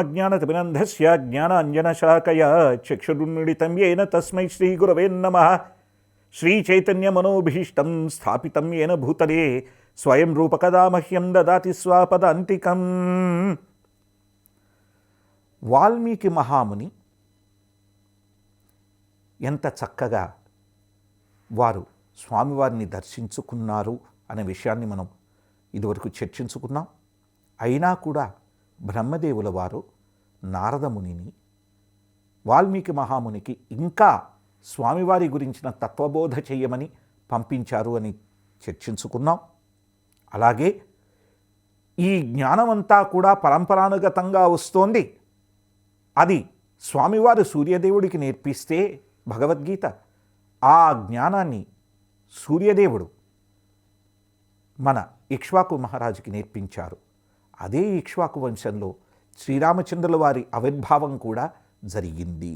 అజ్ఞానతిమిరంధస్య జ్ఞానాంజనశలాకయా చక్షురున్మిళితం యేన తస్మై శ్రీగురవే నమః. శ్రీచైతన్యమనోభీష్టం స్థాపితం యేన భూతలే స్వయం రూపకదా మహ్యం దదాతి స్వపదాంతికం. వాల్మీకి మహాముని ఎంత చక్కగా వారు స్వామివారిని దర్శించుకున్నారు అనే విషయాన్ని మనం ఇదివరకు చర్చించుకున్నాం. అయినా కూడా బ్రహ్మదేవుల వారు నారదమునిని వాల్మీకి మహామునికి ఇంకా స్వామివారి గురించిన తత్వబోధ చేయమని పంపించారు అని చర్చించుకున్నాం. అలాగే ఈ జ్ఞానమంతా కూడా పరంపరానుగతంగా వస్తోంది. అది స్వామివారు సూర్యదేవుడికి నేర్పిస్తే భగవద్గీత, ఆ జ్ఞానాన్ని సూర్యదేవుడు మన ఇక్ష్వాకు మహారాజుకి నేర్పించారు. అదే ఇక్ష్వాకు వంశంలో శ్రీరామచంద్రుల వారి ఆవిర్భావం కూడా జరిగింది.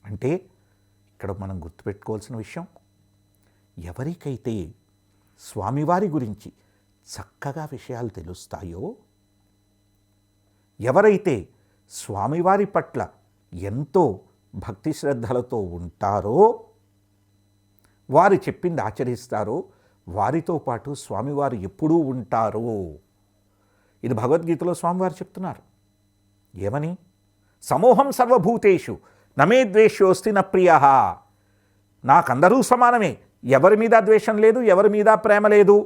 అంటే ఇక్కడ మనం గుర్తుపెట్టుకోవాల్సిన విషయం, ఎవరికైతే స్వామివారి గురించి చక్కగా విషయాలు తెలుస్తాయో, ఎవరైతే స్వామివారి పట్ల ఎంతో భక్తి శ్రద్ధలతో ఉంటారో, వారు చెప్పింది ఆచరిస్తారో, వారితో పాటు స్వామివారు ఎప్పుడూ ఉంటారు. ఇది భగవద్గీతలో స్వామివారు చెప్తున్నారు. ఏమని? సమూహం సర్వభూతేషు నమే ద్వేషోస్తి న ప్రియ. నాకందరూ సమానమే, ఎవరి మీద ద్వేషం లేదు, ఎవరి మీద ప్రేమ లేదు.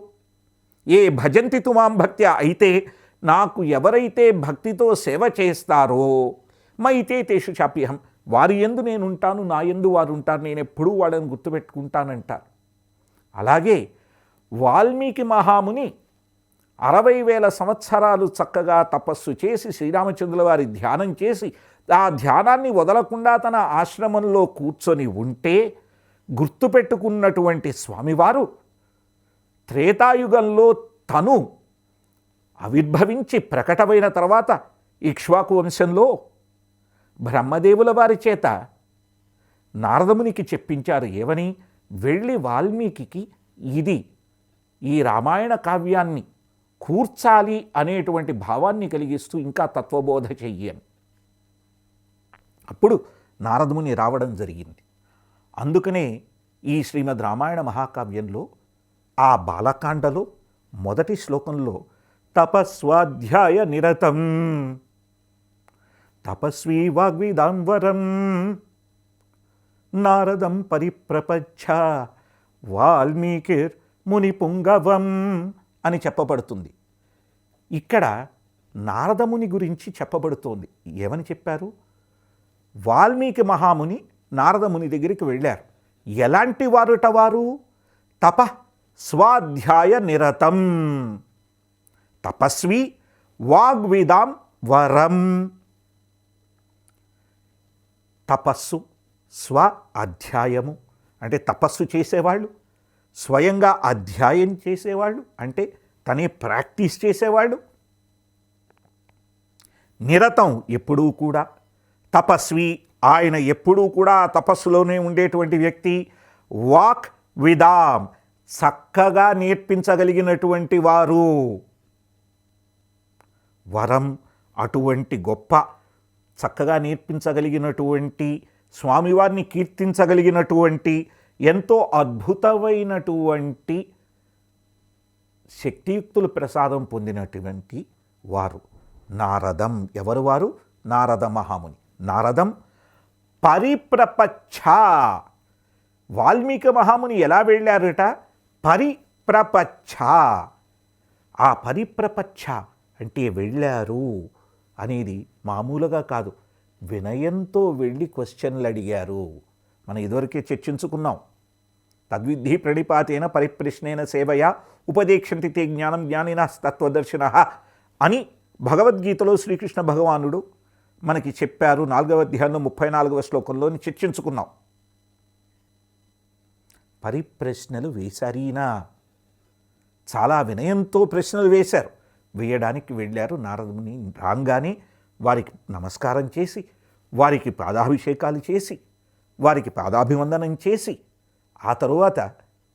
ఏ భజంతి తుమాం భక్త్యా, అయితే నాకు ఎవరైతే భక్తితో సేవ చేస్తారో మైతే తేషు చాప్యహం, వారి యందు నేను ఉంటాను, నా యందు వారు ఉంటారు, నేను ఎప్పుడూ వాళ్ళని గుర్తుపెట్టుకుంటానంటారు. అలాగే వాల్మీకి మహాముని 60,000 సంవత్సరాలు చక్కగా తపస్సు చేసి శ్రీరామచంద్రుల వారి ధ్యానం చేసి ఆ ధ్యానాన్ని వదలకుండా తన ఆశ్రమంలో కూర్చొని ఉంటే గుర్తుపెట్టుకున్నటువంటి స్వామివారు త్రేతాయుగంలో తను ఆవిర్భవించి ప్రకటమైన తర్వాత ఇక్ష్వాకు వంశంలో బ్రహ్మదేవుల వారి చేత నారదమునికి చెప్పించారు. ఏమని? వెళ్ళి వాల్మీకి ఈ రామాయణ కావ్యాన్ని కూర్చాలి అనేటువంటి భావాన్ని కలిగిస్తూ ఇంకా తత్వబోధ చెయ్యని. అప్పుడు నారదముని రావడం జరిగింది. అందుకనే ఈ శ్రీమద్ రామాయణ మహాకావ్యంలో ఆ బాలకాండలో మొదటి శ్లోకంలో తపస్వాధ్యాయ నిరతం తపస్వీ వాగ్విదాంవరం నారదం పరిప్రపచ్చ వాల్మీకిర్ ముని పుంగవం అని చెప్పబడుతుంది. ఇక్కడ నారదముని గురించి చెప్పబడుతోంది. ఏమని చెప్పారు? వాల్మీకి మహాముని నారదముని దగ్గరికి వెళ్ళారు. ఎలాంటి వారుట వారు? తప స్వాధ్యాయ నిరతం, తపస్వి వాగ్విదాం వరం. తపస్సు, స్వ అధ్యాయము అంటే తపస్సు చేసేవాళ్ళు, స్వయంగా అధ్యాయం చేసేవాళ్ళు అంటే తనే ప్రాక్టీస్ చేసేవాళ్ళు, నిరతం ఎప్పుడూ కూడా తపస్వి, ఆయన ఎప్పుడూ కూడా తపస్సులోనే ఉండేటువంటి వ్యక్తి, వాక్ విదాం చక్కగా నేర్పించగలిగినటువంటి వారు, వరం అటువంటి గొప్ప చక్కగా నేర్పించగలిగినటువంటి, స్వామివారిని కీర్తించగలిగినటువంటి, ఎంతో అద్భుతమైనటువంటి శక్తియుక్తులు ప్రసాదం పొందినటువంటి వారు నారదం. ఎవరు వారు? నారద మహాముని. నారదం పరిప్రపచ్చ. వాల్మీకి మహాముని ఎలా వెళ్ళారట? పరిప్రపచ్చ. ఆ పరిప్రపచ్చ అంటే వెళ్ళారు అనేది మామూలుగా కాదు, వినయంతో వెళ్ళి క్వశ్చన్లు అడిగారు. మనం ఇదివరకే చర్చించుకున్నాం. తద్విద్ధి ప్రణిపాతేన పరిప్రశ్నేన సేవయా ఉపదేక్షంతి తే జ్ఞానం జ్ఞానినః తత్వదర్శినః అని భగవద్గీతలో శ్రీకృష్ణ భగవానుడు మనకి చెప్పారు. 4వ అధ్యాయంలో 34వ శ్లోకంలోని చర్చించుకున్నాం. పరిప్రశ్నలు వేశారీనా, చాలా వినయంతో ప్రశ్నలు వేశారు. వేయడానికి వెళ్ళారు. నారదుని రాగానే వారికి నమస్కారం చేసి, వారికి పాదాభిషేకాలు చేసి, వారికి పాదాభివందనం చేసి, ఆ తరువాత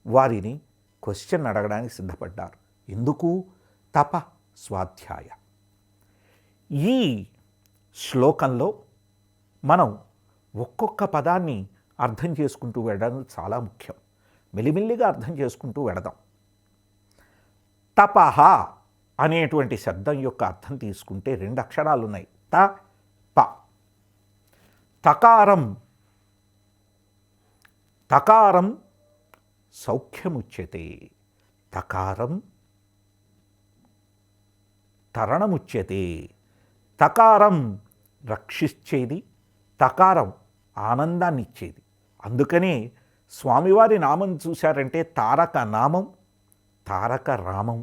వారిని క్వశ్చన్ అడగడానికి సిద్ధపడ్డారు. ఎందుకు? తప స్వాధ్యాయ. ఈ శ్లోకంలో మనం ఒక్కొక్క పదాన్ని అర్థం చేసుకుంటూ వెళ్ళడం చాలా ముఖ్యం. మెల్లిమెల్లిగా అర్థం చేసుకుంటూ వెళదాం. తపహ అనేటువంటి శబ్దం యొక్క అర్థం తీసుకుంటే 2 అక్షరాలు ఉన్నాయి. త ప. తకారం, తకారం సౌఖ్యముచ్యతే. తకారం తరణముచ్యతే. తకారం రక్షించేది, తకారం ఆనందాన్ని ఇచ్చేది. అందుకనే స్వామివారి నామం చూశారంటే తారక నామం, తారక రామం.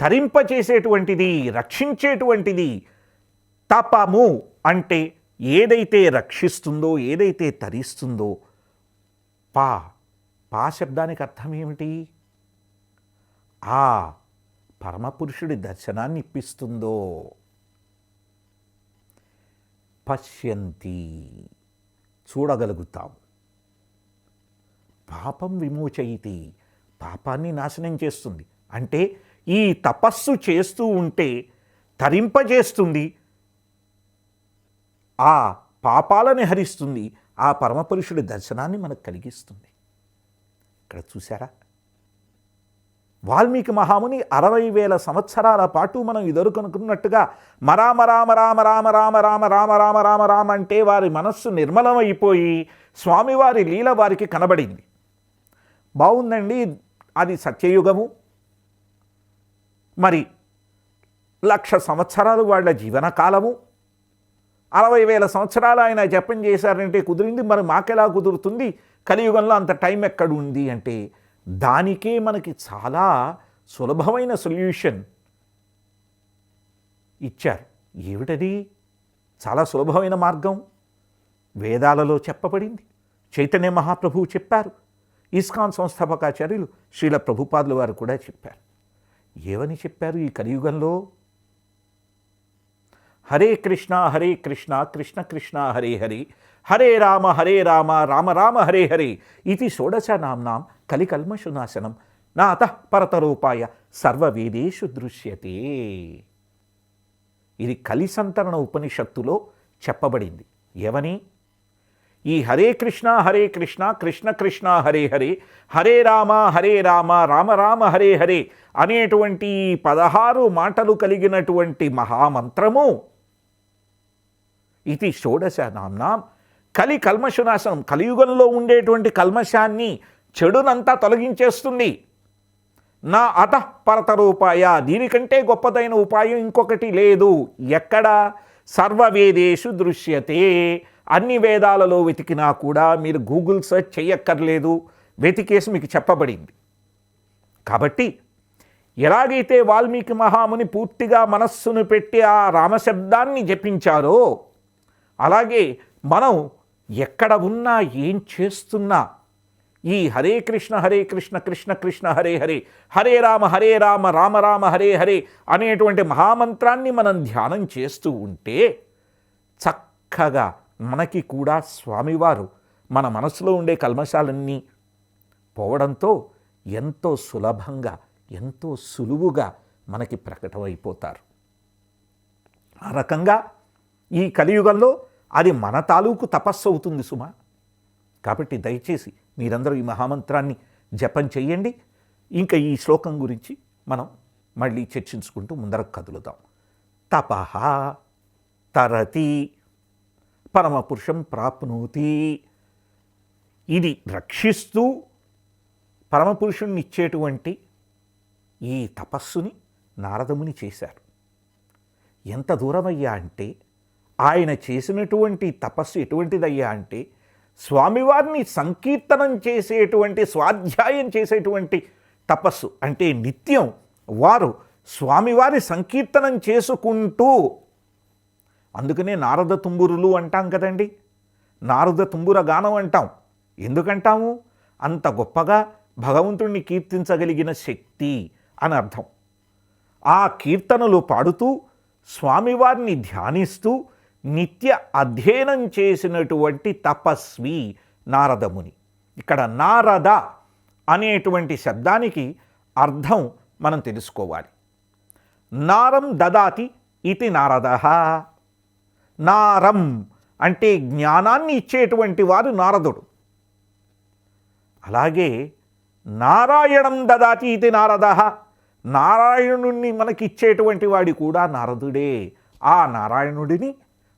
తరింపచేసేటువంటిది, రక్షించేటువంటిది. తపము అంటే ఏదైతే రక్షిస్తుందో, ఏదైతే తరిస్తుందో. పా, పా శబ్దానికి అర్థం ఏమిటి? ఆ పరమపురుషుడి దర్శనాన్ని ఇప్పిస్తుందో. పశ్యంతి చూడగలుగుతాం. పాపం విమోచయితి పాపాన్ని నాశనం చేస్తుంది. అంటే ఈ తపస్సు చేస్తూ ఉంటే తరింపజేస్తుంది, ఆ పాపాలను హరిస్తుంది, ఆ పరమపురుషుడి దర్శనాన్ని మనకు కలిగిస్తుంది. ఇక్కడ చూసారా, వాల్మీకి మహాముని 60,000 సంవత్సరాల పాటు మనం ఇదొరుకనుకున్నట్టుగా రామ రామ రామ రామ రామ రామ రామ రామ రామ రామ అంటే వారి మనస్సు నిర్మలమైపోయి స్వామివారి లీల వారికి కనబడింది. బాగుందండి, అది సత్యయుగము. మరి 1,00,000 సంవత్సరాలు వాళ్ళ జీవనకాలము. 60,000 సంవత్సరాలు ఆయన జపం చేశారంటే కుదిరింది. మరి మాకెలా కుదురుతుంది? కలియుగంలో అంత టైం ఎక్కడ ఉంది అంటే దానికే మనకి చాలా సులభమైన సొల్యూషన్ ఇచ్చారు. ఏమిటది? చాలా సులభమైన మార్గం వేదాలలో చెప్పబడింది. చైతన్య మహాప్రభువు చెప్పారు, ఇస్కాన్ సంస్థాపకాచార్యులు శ్రీల ప్రభుపాదుల వారు కూడా చెప్పారు. ఏమని చెప్పారు? ఈ కలియుగంలో హరే కృష్ణ కృష్ణ కృష్ణ హరే హరే, హరే రామ రామ రామ హరే హరే ఇది షోడశ నామ్నాం కలికల్మషునాశనం నా అతః పరతరూపాయ సర్వవేదేషు దృశ్యతే. ఇది కలిసంతరణ ఉపనిషత్తులో చెప్పబడింది. ఏమని? ఈ హరే కృష్ణ కృష్ణ కృష్ణ హరే హరే, హరే రామ రామ రామ హరే హరే అనేటువంటి 16 మాటలు కలిగినటువంటి మహామంత్రము ఇది షోడశ నామ్నాం కలి కల్మషునాశనం. కలియుగంలో ఉండేటువంటి కల్మషాన్ని, చెడునంతా తొలగించేస్తుంది. నా అతః పరతరూపాయ, దీనికంటే గొప్పదైన ఉపాయం ఇంకొకటి లేదు. ఎక్కడ? సర్వవేదేషు దృశ్యతే. అన్ని వేదాలలో వెతికినా కూడా మీరు గూగుల్ సెర్చ్ చేయక్కర్లేదు, వెతికేసి మీకు చెప్పబడింది. కాబట్టి ఎలాగైతే వాల్మీకి మహాముని పూర్తిగా మనస్సును పెట్టి ఆ రామశబ్దాన్ని జపించారో, అలాగే మనం ఎక్కడ ఉన్నా, ఏం చేస్తున్నా ఈ హరే కృష్ణ కృష్ణ కృష్ణ హరే హరే, హరే రామ రామ రామ హరే హరే అనేటువంటి మహామంత్రాన్ని మనం ధ్యానం చేస్తూ ఉంటే చక్కగా మనకి కూడా స్వామివారు మన మనసులో ఉండే కల్మషాలన్నీ పోవడంతో ఎంతో సులభంగా, ఎంతో సులువుగా మనకి ప్రకటమైపోతారు. ఆ రకంగా ఈ కలియుగంలో అది మన తాలూకు తపస్సు అవుతుంది సుమా. కాబట్టి దయచేసి మీరందరూ ఈ మహామంత్రాన్ని జపం చెయ్యండి. ఇంకా ఈ శ్లోకం గురించి మనం మళ్ళీ చర్చించుకుంటూ ముందరకు కదులుదాం. తపః తరతి పరమపురుషం ప్రాప్నోతి. ఇది రక్షిస్తూ పరమపురుషుణ్ణి ఇచ్చేటువంటి ఈ తపస్సుని నారదముని చేశారు. ఎంత దూరమయ్యా అంటే, ఆయన చేసినటువంటి తపస్సు ఎటువంటిదయ్యా అంటే, స్వామివారిని సంకీర్తనం చేసేటువంటి, స్వాధ్యాయం చేసేటువంటి తపస్సు. అంటే నిత్యం వారు స్వామివారి సంకీర్తనం చేసుకుంటూ, అందుకనే నారద తుంబురులు అంటాం కదండి, నారద తుంబుర గానం అంటాం. ఎందుకంటాము? అంత గొప్పగా భగవంతుణ్ణి కీర్తించగలిగిన శక్తి అని అర్థం. ఆ కీర్తనలు పాడుతూ స్వామివారిని ధ్యానిస్తూ నిత్య అధ్యయనం చేసినటువంటి తపస్వి నారదముని. ఇక్కడ నారద అనేటువంటి శబ్దానికి అర్థం మనం తెలుసుకోవాలి. నారం దదాతి ఇది నారదః. నారం అంటే జ్ఞానాన్ని ఇచ్చేటువంటి వారు నారదుడు. అలాగే నారాయణం దదాతి ఇది నారదః. నారాయణుణ్ణి మనకిచ్చేటువంటి వాడి కూడా నారదుడే. ఆ నారాయణుడిని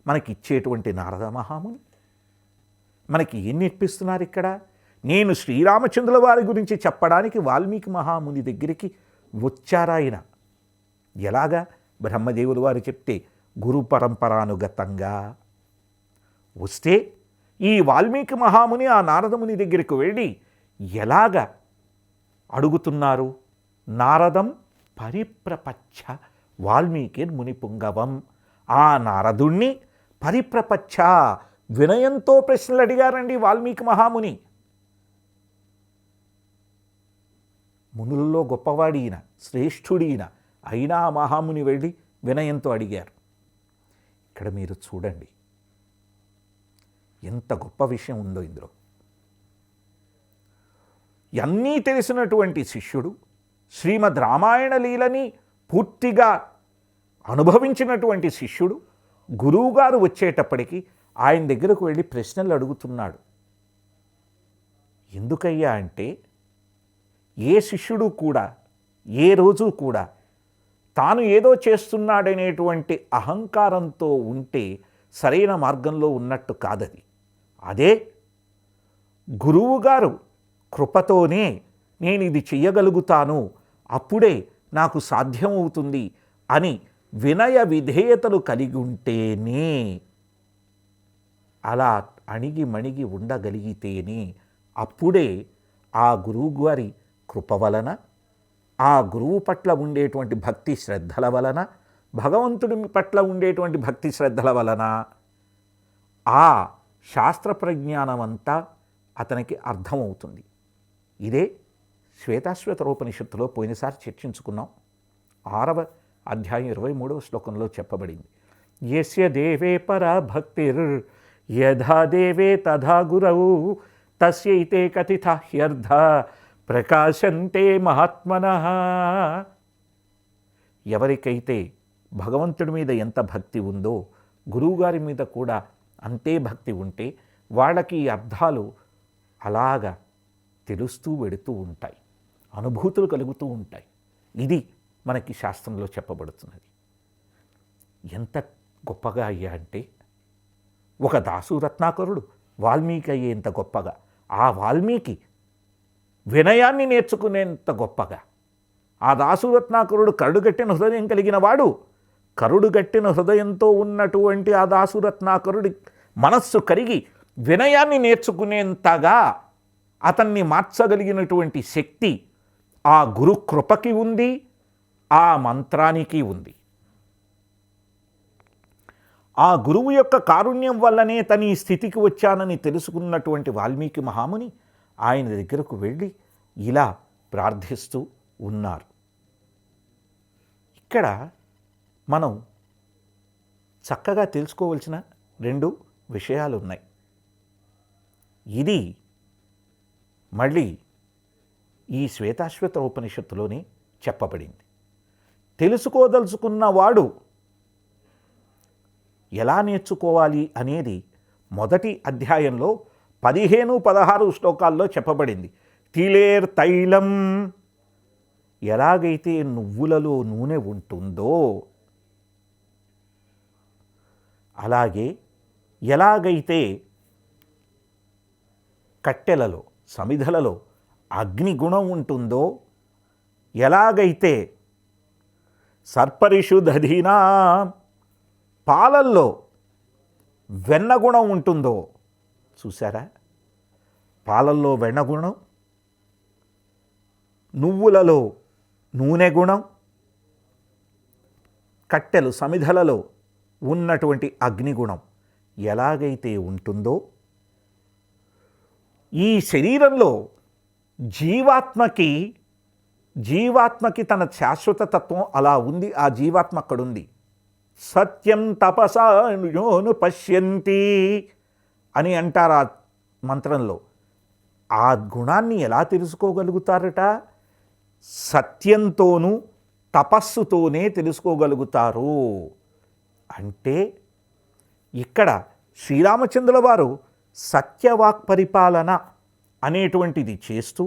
మనకిచ్చేటువంటి నారద మహాముని మనకి ఏం నేర్పిస్తున్నారు ఇక్కడ? నేను శ్రీరామచంద్రుల వారి గురించి చెప్పడానికి వాల్మీకి మహాముని దగ్గరికి వచ్చారాయన. ఎలాగా? బ్రహ్మదేవులు వారు చెప్తే గురు పరంపరానుగతంగా వస్తే ఈ వాల్మీకి మహాముని ఆ నారదముని దగ్గరికి వెళ్ళి ఎలాగ అడుగుతున్నారు? నారదం పరిప్రపచ్చ వాల్మీకి మునిపుంగవం. ఆ నారదుణ్ణి పరిప్రపచ్చ వినయంతో ప్రశ్నలు అడిగారండి వాల్మీకి మహాముని. మునులలో గొప్పవాడీన, శ్రేష్ఠుడీన అయినా మహాముని వెళ్ళి వినయంతో అడిగారు. ఇక్కడ మీరు చూడండి ఎంత గొప్ప విషయం ఉందో ఇందులో. అన్నీ తెలిసినటువంటి శిష్యుడు శ్రీమద్ రామాయణ లీలని పూర్తిగా అనుభవించినటువంటి శిష్యుడు గురువుగారు వచ్చేటప్పటికి ఆయన దగ్గరకు వెళ్ళి ప్రశ్నలు అడుగుతున్నాడు. ఎందుకయ్యా అంటే ఏ శిష్యుడు కూడా ఏ రోజు కూడా తాను ఏదో చేస్తున్నాడనేటువంటి అహంకారంతో ఉంటే సరైన మార్గంలో ఉన్నట్టు కాదది. అదే గురువుగారు కృపతోనే నేను ఇది చెయ్యగలుగుతాను, అప్పుడే నాకు సాధ్యమవుతుంది అని వినయ విధేయతలు కలిగి ఉంటేనే, అలా అణిగి మణిగి ఉండగలిగితేనే అప్పుడే ఆ గురువుగారి కృప వలన, ఆ గురువు పట్ల ఉండేటువంటి భక్తి శ్రద్ధల వలన, భగవంతుడి పట్ల ఉండేటువంటి భక్తి శ్రద్ధల వలన ఆ శాస్త్ర ప్రజ్ఞానం అంతా అతనికి అర్థమవుతుంది. ఇదే శ్వేతాశ్వతరోపనిషత్తులో పోయినసారి చర్చించుకున్నాం. 6వ అధ్యాయం 23వ శ్లోకంలో చెప్పబడింది. యస్య దేవే పరా భక్తిర్ యథా దేవే తథా గురవు తస్యైతే కథితా హ్యర్థ ప్రకాశంతే మహాత్మనః. ఎవరికైతే భగవంతుడి మీద ఎంత భక్తి ఉందో గురువుగారి మీద కూడా అంతే భక్తి ఉంటే వాళ్ళకి ఈ అర్థాలు అలాగా తెలుస్తూ వెడుతూ ఉంటాయి, అనుభూతులు కలుగుతూ ఉంటాయి. ఇది మనకి శాస్త్రంలో చెప్పబడుతున్నది. ఎంత గొప్పగా అయ్యా అంటే ఒక దాసు రత్నాకరుడు వాల్మీకి అయ్యేంత గొప్పగా, ఆ వాల్మీకి వినయాన్ని నేర్చుకునేంత గొప్పగా, ఆ దాసు రత్నాకరుడు కరుడుగట్టిన హృదయం కలిగిన వాడు, కరుడుగట్టిన హృదయంతో ఉన్నటువంటి ఆ దాసు రత్నాకరుడి మనస్సు కరిగి వినయాన్ని నేర్చుకునేంతగా అతన్ని మార్చగలిగినటువంటి శక్తి ఆ గురు కృపకి ఉంది, ఆ మంత్రానికి ఉంది. ఆ గురువు యొక్క కారుణ్యం వల్లనే తన ఈ స్థితికి వచ్చానని తెలుసుకున్నటువంటి వాల్మీకి మహాముని ఆయన దగ్గరకు వెళ్ళి ఇలా ప్రార్థిస్తూ ఉన్నారు. ఇక్కడ మనం చక్కగా తెలుసుకోవలసిన 2 విషయాలు ఉన్నాయి. ఇది మళ్ళీ ఈ శ్వేతాశ్వతరోపనిషత్తులోనే చెప్పబడింది. తెలుసుకోదలుచుకున్నవాడు ఎలా నేర్చుకోవాలి అనేది మొదటి అధ్యాయంలో 15-16 శ్లోకాల్లో చెప్పబడింది. తిలేర్ తైలం, ఎలాగైతే నువ్వులలో నూనె ఉంటుందో అలాగే ఎలాగైతే కట్టెలలో సమిధలలో అగ్నిగుణం ఉంటుందో, ఎలాగైతే సర్పరిషు దధీనా పాలల్లో వెన్నగుణం ఉంటుందో, చూసారా? పాలల్లో వెన్నగుణం, నువ్వులలో నూనె గుణం, కట్టెలు సమిధలలో ఉన్నటువంటి అగ్నిగుణం ఎలాగైతే ఉంటుందో, ఈ శరీరంలో జీవాత్మకి తన శాశ్వత తత్వం అలా ఉంది. ఆ జీవాత్మ అక్కడుంది. సత్యం తపసా యోను పశ్యంతి అని అంటారు ఆ మంత్రంలో. ఆ గుణాన్ని ఎలా తెలుసుకోగలుగుతారట? సత్యంతోనూ తపస్సుతోనే తెలుసుకోగలుగుతారు. అంటే ఇక్కడ శ్రీరామచంద్రుల వారు సత్యవాక్ పరిపాలన అనేటువంటిది చేస్తూ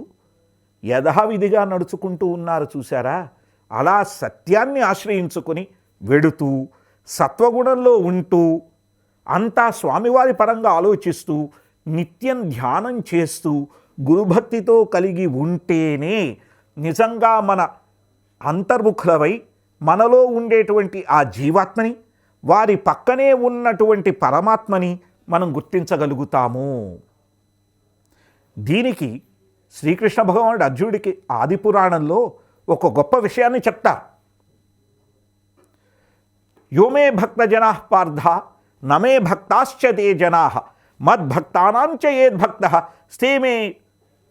యథావిధిగా నడుచుకుంటూ ఉన్నారు చూసారా. అలా సత్యాన్ని ఆశ్రయించుకొని వెడుతూ సత్వగుణంలో ఉంటూ అంతా స్వామివారి పరంగా ఆలోచిస్తూ నిత్యం ధ్యానం చేస్తూ గురుభక్తితో కలిగి ఉంటేనే నిజంగా మన అంతర్ముఖులవై మనలో ఉండేటువంటి ఆ జీవాత్మని, వారి పక్కనే ఉన్నటువంటి పరమాత్మని మనం గుర్తించగలుగుతాము. దీనికి శ్రీకృష్ణ భగవానుడు అర్జునుడికి ఆది పురాణంలో ఒక గొప్ప విషయాన్ని చెప్తారు. యోమే భక్తజనా పార్థ నమే భక్తాశ్చ తే జనా మద్భక్తానాంచ ఏద్భక్త స్థేమే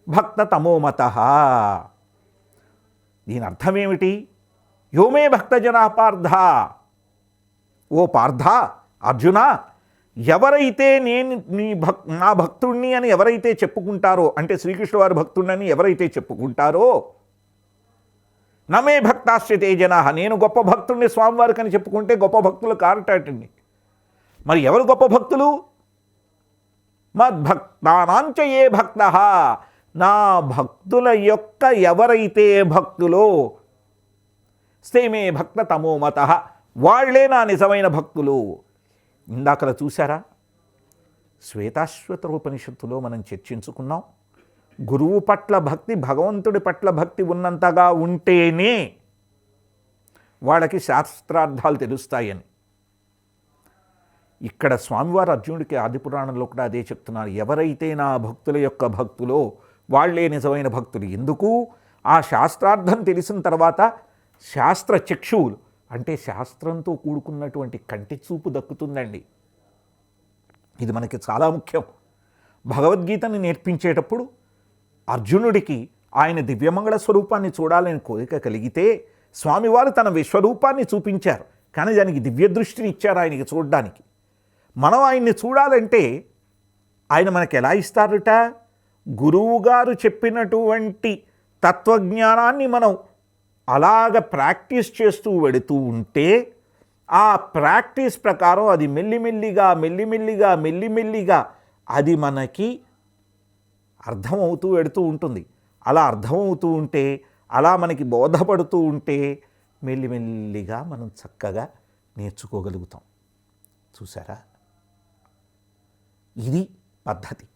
భక్త తమోమత. దీని అర్థం ఏమిటి? యోమే భక్తజనా పార్థ, ఓ పార్థ, అర్జున, ఎవరైతే నేను నా భక్తుణ్ణి అని ఎవరైతే చెప్పుకుంటారో, అంటే శ్రీకృష్ణ వారి భక్తుడిని ఎవరైతే చెప్పుకుంటారో, నమే భక్తాశ్చతే జనా, నేను గొప్ప భక్తుడిని స్వామివారికి అని చెప్పుకుంటే గొప్ప భక్తులు కారటండి. మరి ఎవరు గొప్ప భక్తులు? మద్భక్తానాంచ ఏ భక్త, నా భక్తుల యొక్క ఎవరైతే భక్తులో, స్థేమే భక్త తమోమత, వాళ్లే నా నిజమైన భక్తులు. ఇందాకలా చూసారా, శ్వేతాశ్వతరోపనిషత్తులో మనం చర్చించుకున్నాం, గురువు పట్ల భక్తి, భగవంతుడి పట్ల భక్తి ఉన్నంతగా ఉంటేనే వాళ్ళకి శాస్త్రార్థాలు తెలుస్తాయని. ఇక్కడ స్వామివారు అర్జునుడికి ఆదిపురాణంలో కూడా అదే చెప్తున్నారు. ఎవరైతే నా భక్తుల యొక్క భక్తులో వాళ్లే నిజమైన భక్తులు. ఎందుకు? ఆ శాస్త్రార్థం తెలిసిన తర్వాత శాస్త్ర చక్షువులు, అంటే శాస్త్రంతో కూడుకున్నటువంటి కంటి చూపు దక్కుతుందండి. ఇది మనకి చాలా ముఖ్యం. భగవద్గీతని నేర్పించేటప్పుడు అర్జునుడికి ఆయన దివ్యమంగళ స్వరూపాన్ని చూడాలని కోరిక కలిగితే స్వామివారు తన విశ్వరూపాన్ని చూపించారు, కానీ దానికి దివ్య దృష్టిని ఇచ్చారు ఆయనకి చూడడానికి. మనం ఆయన్ని చూడాలంటే ఆయన మనకి ఎలా ఇస్తారట? గురువుగారు చెప్పినటువంటి తత్వజ్ఞానాన్ని మనం అలాగ ప్రాక్టీస్ చేస్తూ వెడుతూ ఉంటే ఆ ప్రాక్టీస్ ప్రకారం అది మెల్లిమెల్లిగా అది మనకి అర్థమవుతూ వెడుతూ ఉంటుంది. అలా అర్థమవుతూ ఉంటే, అలా మనకి బోధపడుతూ ఉంటే మెల్లిమెల్లిగా మనం చక్కగా నేర్చుకోగలుగుతాం. చూసారా, ఇది పద్ధతి.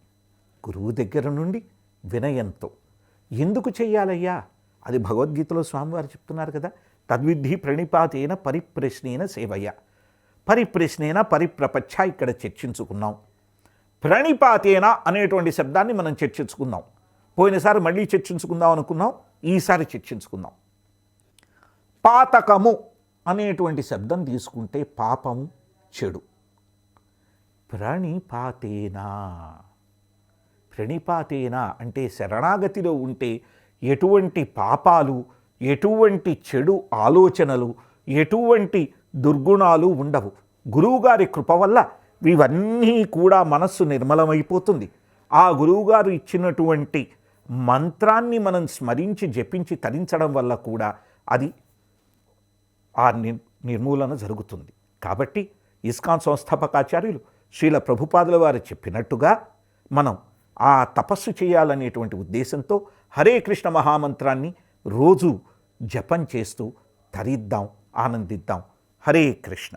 గురువు దగ్గర నుండి వినయంతో. ఎందుకు చెయ్యాలయ్యా? అది భగవద్గీతలో స్వామివారు చెప్తున్నారు కదా, తద్విద్ధి ప్రణిపాతేన పరిప్రశ్నేన సేవయ్య. పరిప్రశ్నేన పరిప్రపచ్చ ఇక్కడ చర్చించుకున్నాం. ప్రణిపాతేన అనేటువంటి శబ్దాన్ని మనం చర్చించుకుందాం. పోయినసారి మళ్ళీ చర్చించుకుందాం అనుకున్నాం, ఈసారి చర్చించుకుందాం. పాతకము అనేటువంటి శబ్దం తీసుకుంటే పాపము, చెడు. ప్రణిపాతేనా అంటే శరణాగతిలో ఉంటే ఎటువంటి పాపాలు, ఎటువంటి చెడు ఆలోచనలు, ఎటువంటి దుర్గుణాలు ఉండవు. గురువుగారి కృప వల్ల ఇవన్నీ కూడా మనస్సు నిర్మలమైపోతుంది. ఆ గురువుగారు ఇచ్చినటువంటి మంత్రాన్ని మనం స్మరించి జపించి తరించడం వల్ల కూడా అది ఆ నిర్మూలన జరుగుతుంది. కాబట్టి ఇస్కాన్ సంస్థాపకాచార్యులు శ్రీల ప్రభుపాదుల వారు చెప్పినట్టుగా మనం ఆ తపస్సు చేయాలనేటువంటి ఉద్దేశంతో హరే కృష్ణ మహామంత్రాన్ని రోజు జపం చేస్తూ తరిద్దాం, ఆనందిద్దాం. హరే కృష్ణ.